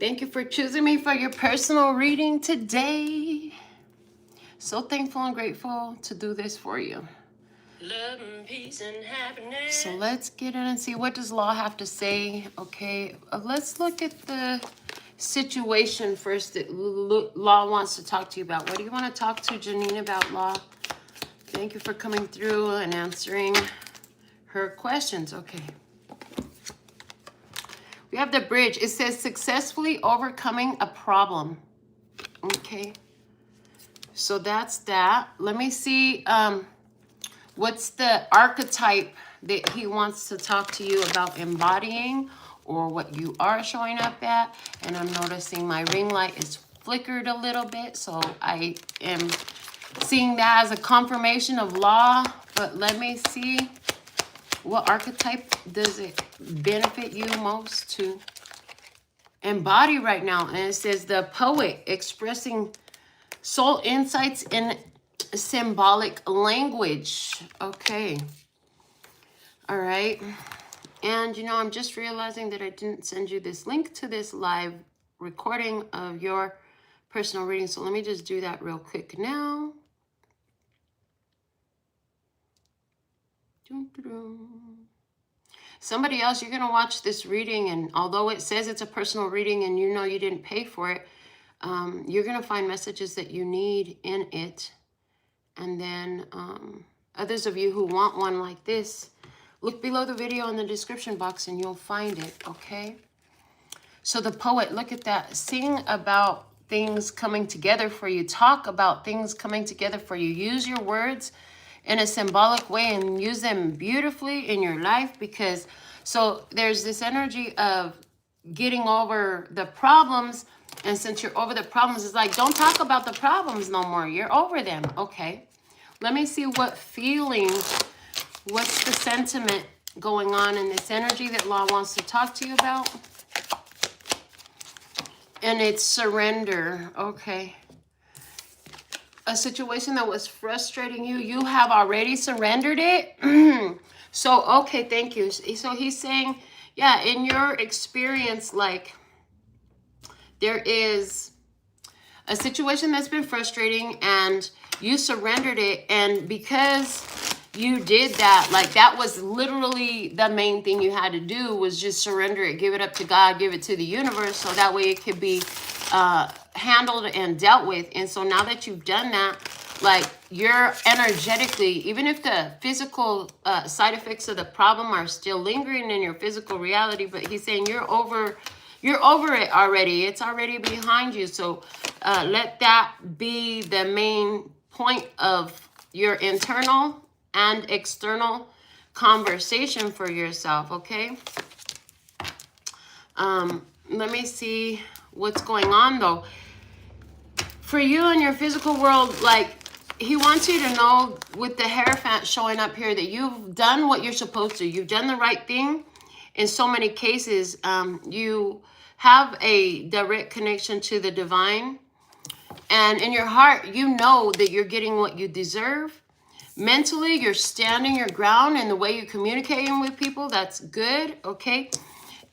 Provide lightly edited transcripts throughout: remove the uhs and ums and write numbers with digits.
Thank you for choosing me for your personal reading today. So thankful and grateful to do this for you. Love and peace and happiness. So let's get in and see, what does Law have to say? Okay, let's look at the situation first that Law wants to talk to you about. What do you want to talk to Janine about, Law? Thank you for coming through and answering her questions. Okay. We have the bridge. It says successfully overcoming a problem. Okay. So that's that. Let me see what's the archetype that he wants to talk to you about embodying, or what you are showing up at. And I'm noticing my ring light is flickered a little bit, so I am seeing that as a confirmation of Law. But let me see, what archetype does it benefit you most to embody right now? And it says the poet, expressing soul insights in symbolic language. Okay. All right. And, you know, I'm just realizing that I didn't send you this link to this live recording of your personal reading. So let me just do that real quick now. Somebody else, you're going to watch this reading, and although it says it's a personal reading and you know you didn't pay for it, you're going to find messages that you need in it. And then others of you who want one like this, look below the video in the description box and you'll find it, okay? So the poet, look at that. Sing about things coming together for you. Talk about things coming together for you. Use your words in a symbolic way and use them beautifully in your life, because so there's this energy of getting over the problems. And since you're over the problems, it's like, don't talk about the problems no more. You're over them. Okay. Let me see what feeling, what's the sentiment going on in this energy that Law wants to talk to you about. And it's surrender. Okay. A situation that was frustrating you, you have already surrendered it. So, okay, thank you. So he's saying, yeah, in your experience, like, there is a situation that's been frustrating and you surrendered it. And because you did that, like, that was literally the main thing you had to do, was just surrender it, give it up to God, give it to the universe, so that way it could be handled and dealt with. And so now that you've done that, like, you're energetically, even if the physical side effects of the problem are still lingering in your physical reality, but he's saying you're over it already. It's already behind you. So let that be the main point of your internal and external conversation for yourself, okay? Let me see what's going on, though. For you in your physical world, like, he wants you to know, with the Hierophant showing up here, that you've done what you're supposed to. You've done the right thing. In so many cases, you have a direct connection to the divine. And in your heart, you know that you're getting what you deserve. Mentally, you're standing your ground in the way you're communicating with people. That's good, okay?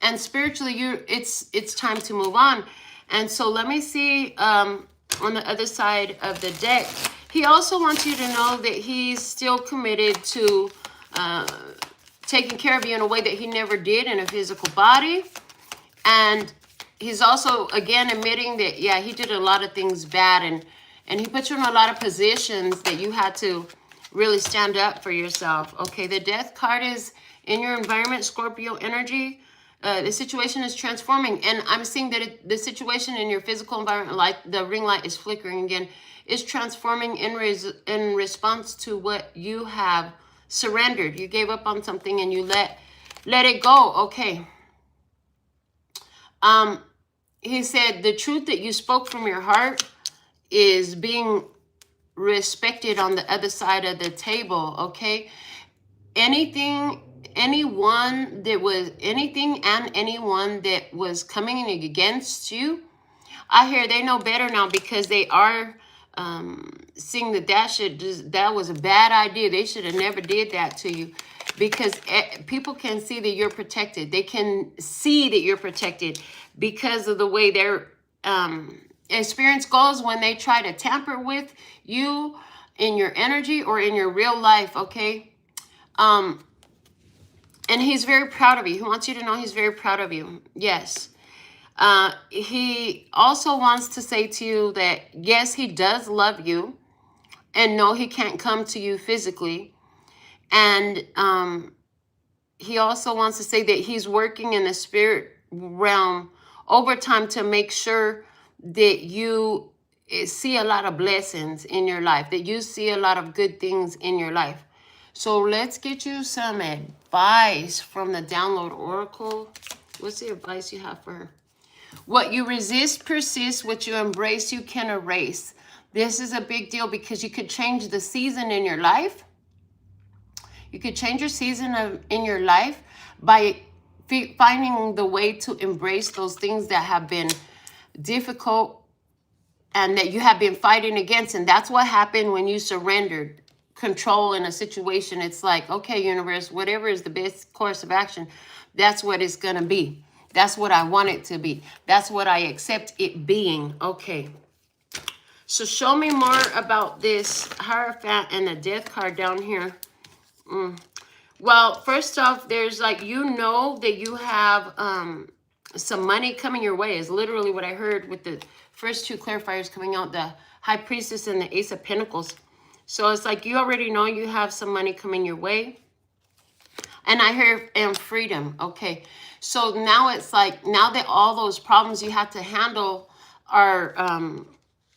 And spiritually, it's time to move on. And so let me see on the other side of the deck. He also wants you to know that he's still committed to taking care of you in a way that he never did in a physical body. And he's also, again, admitting that, yeah, he did a lot of things bad. And he put you in a lot of positions that you had to really stand up for yourself. Okay, the Death card is in your environment, Scorpio energy. The situation is transforming. And I'm seeing that the situation in your physical environment, like the ring light is flickering again, is transforming in response to what you have surrendered. You gave up on something and you let it go. Okay. He said the truth that you spoke from your heart is being respected on the other side of the table. Okay. Anything and anyone that was coming against you, I hear they know better now, because they are seeing that that was a bad idea. They should have never did that to you. because people can see that you're protected. They can see that you're protected because of the way their experience goes when they try to tamper with you in your energy or in your real life, okay? And he's very proud of you. He wants you to know he's very proud of you. Yes. He also wants to say to you that, yes, he does love you. And no, he can't come to you physically. And he also wants to say that he's working in the spirit realm overtime to make sure that you see a lot of blessings in your life, that you see a lot of good things in your life. So let's get you some advice from the download oracle. What's the advice you have for her? What you resist persists, what you embrace you can erase. This is a big deal because you could change the season in your life. You could change your season in your life by finding the way to embrace those things that have been difficult and that you have been fighting against. And that's what happened when you surrendered control in a situation. It's like, okay, universe, whatever is the best course of action, that's what it's going to be. That's what I want it to be. That's what I accept it being. Okay. So show me more about this Hierophant and the Death card down here. Well, first off, there's like, you know that you have some money coming your way is literally what I heard with the first two clarifiers coming out, the High Priestess and the Ace of Pentacles. So it's like you already know you have some money coming your way. And I hear and freedom. Okay. So now it's like, now that all those problems you had to handle are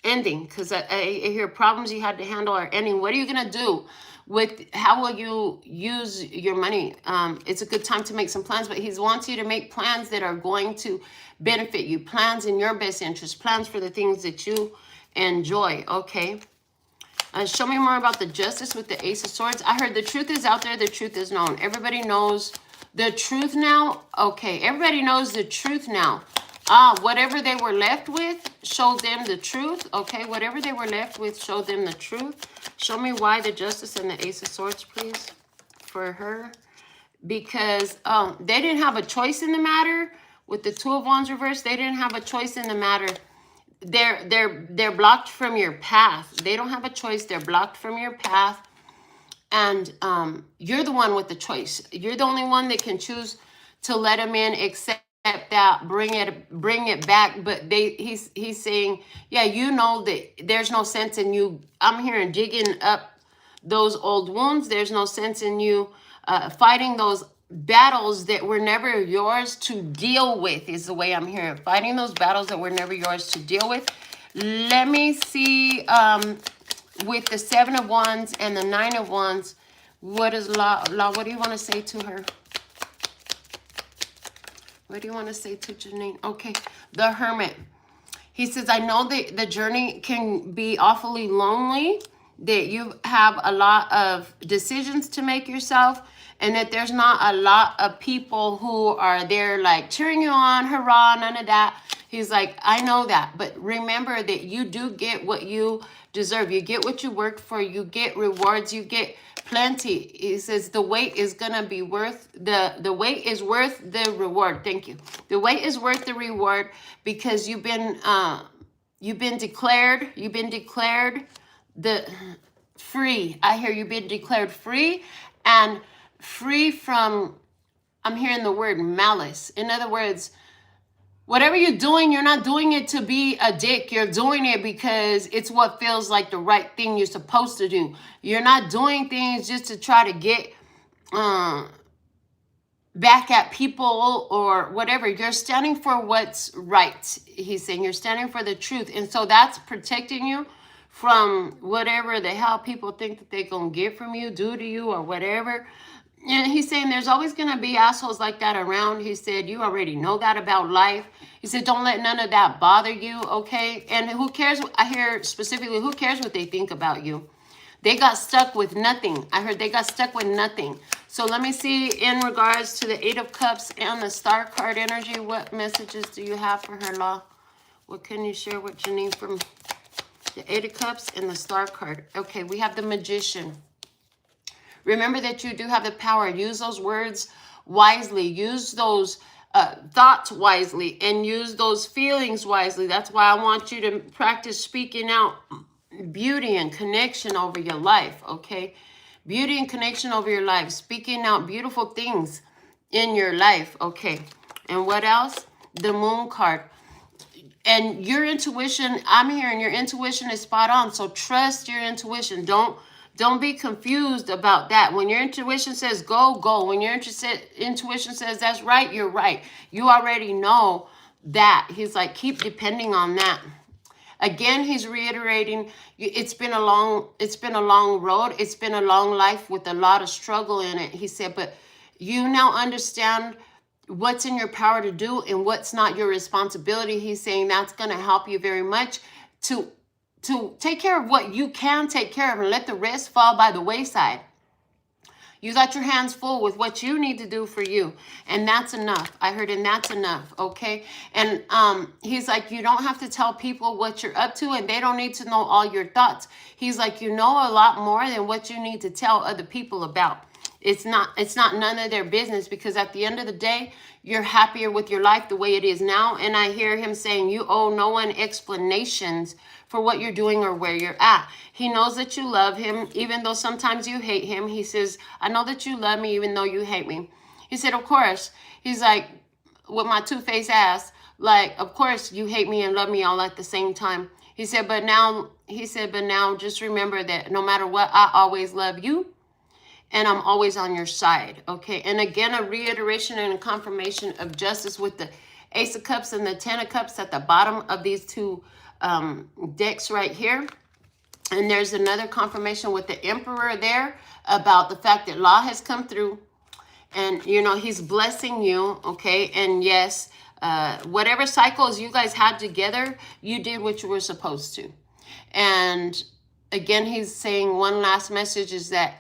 ending, because I hear problems you had to handle are ending. What are you going to do with, how will you use your money? It's a good time to make some plans, but he wants you to make plans that are going to benefit you, plans in your best interest, plans for the things that you enjoy. Okay. Show me more about the Justice with the Ace of Swords. I heard the truth is out there. The truth is known. Everybody knows the truth now. Okay. Everybody knows the truth now. Whatever they were left with, show them the truth. Okay. Whatever they were left with, show them the truth. Show me why the Justice and the Ace of Swords, please, for her. Because they didn't have a choice in the matter. With the Two of Wands reversed, they didn't have a choice in the matter. They're blocked from your path. They don't have a choice. They're blocked from your path. And you're the one with the choice. You're the only one that can choose to let them in, accept that, bring it back. But he's saying, yeah, you know that there's no sense in you. I'm hearing digging up those old wounds. There's no sense in you fighting those battles that were never yours to deal with, is the way I'm hearing. Fighting those battles that were never yours to deal with. Let me see with the Seven of Wands and the Nine of Wands, what is Law? What do you want to say to her? What do you want to say to Janine? Okay, the Hermit. He says, I know that the journey can be awfully lonely, that you have a lot of decisions to make yourself, and that there's not a lot of people who are there like cheering you on, hurrah, none of that. He's like, I know that, but remember that you do get what you deserve. You get what you work for. You get rewards. You get plenty. He says the wait is gonna be worth the wait is worth the reward. Thank you. The wait is worth the reward because you've been declared the free. I hear you've been declared free and free from, I'm hearing the word malice. In other words, whatever you're doing, you're not doing it to be a dick. You're doing it because it's what feels like the right thing you're supposed to do. You're not doing things just to try to get back at people or whatever. You're standing for what's right. He's saying you're standing for the truth. And so that's protecting you from whatever the hell people think that they're going to get from you, do to you, or whatever. And he's saying there's always going to be assholes like that around. He said, you already know that about life. He said, don't let none of that bother you, okay? And who cares? I hear specifically, who cares what they think about you? They got stuck with nothing. I heard they got stuck with nothing. So let me see in regards to the Eight of Cups and the Star card energy, what messages do you have for her, Law? What can you share with Janine from the Eight of Cups and the Star card? Okay, we have the Magician. Remember that you do have the power. Use those words wisely. Use those thoughts wisely, and use those feelings wisely. That's why I want you to practice speaking out beauty and connection over your life, okay? Beauty and connection over your life. Speaking out beautiful things in your life, okay? And what else? The Moon card. And your intuition, I'm hearing your intuition is spot on. So trust your intuition. Don't be confused about that. When your intuition says go, go. When your intuition says that's right, you're right. You already know that. He's like, keep depending on that. Again, he's reiterating, it's been a long road. It's been a long life with a lot of struggle in it. He said, but you now understand what's in your power to do and what's not your responsibility. He's saying that's going to help you very much to take care of what you can take care of and let the rest fall by the wayside. You got your hands full with what you need to do for you. And that's enough. I heard, and that's enough, okay? And he's like, you don't have to tell people what you're up to, and they don't need to know all your thoughts. He's like, you know a lot more than what you need to tell other people about. It's not none of their business, because at the end of the day, you're happier with your life the way it is now. And I hear him saying you owe no one explanations for what you're doing or where you're at. He knows that you love him, even though sometimes you hate him. He says, I know that you love me, even though you hate me. He said, of course. He's like, with my two-faced ass, like, of course you hate me and love me all at the same time. He said, but now just remember that no matter what, I always love you. And I'm always on your side, okay? And again, a reiteration and a confirmation of justice with the Ace of Cups and the Ten of Cups at the bottom of these two decks right here. And there's another confirmation with the Emperor there about the fact that law has come through. And, you know, he's blessing you, okay? And yes, whatever cycles you guys had together, you did what you were supposed to. And again, he's saying one last message is that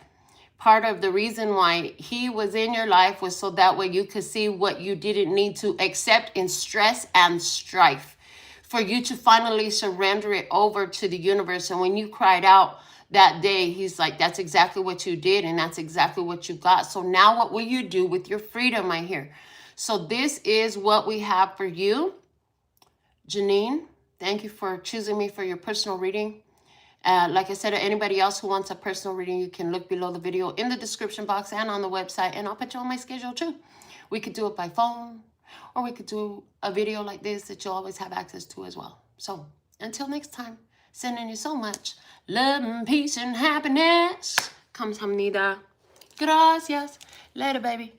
part of the reason why he was in your life was so that way you could see what you didn't need to accept in stress and strife, for you to finally surrender it over to the universe. And when you cried out that day, he's like, that's exactly what you did, and that's exactly what you got. So now what will you do with your freedom, I hear? So this is what we have for you. Janine, thank you for choosing me for your personal reading. Like I said, anybody else who wants a personal reading, you can look below the video in the description box and on the website, and I'll put you on my schedule too. We could do it by phone, or we could do a video like this that you'll always have access to as well. So until next time, sending you so much love and peace and happiness. Kamsahamnida. Gracias. Later, baby.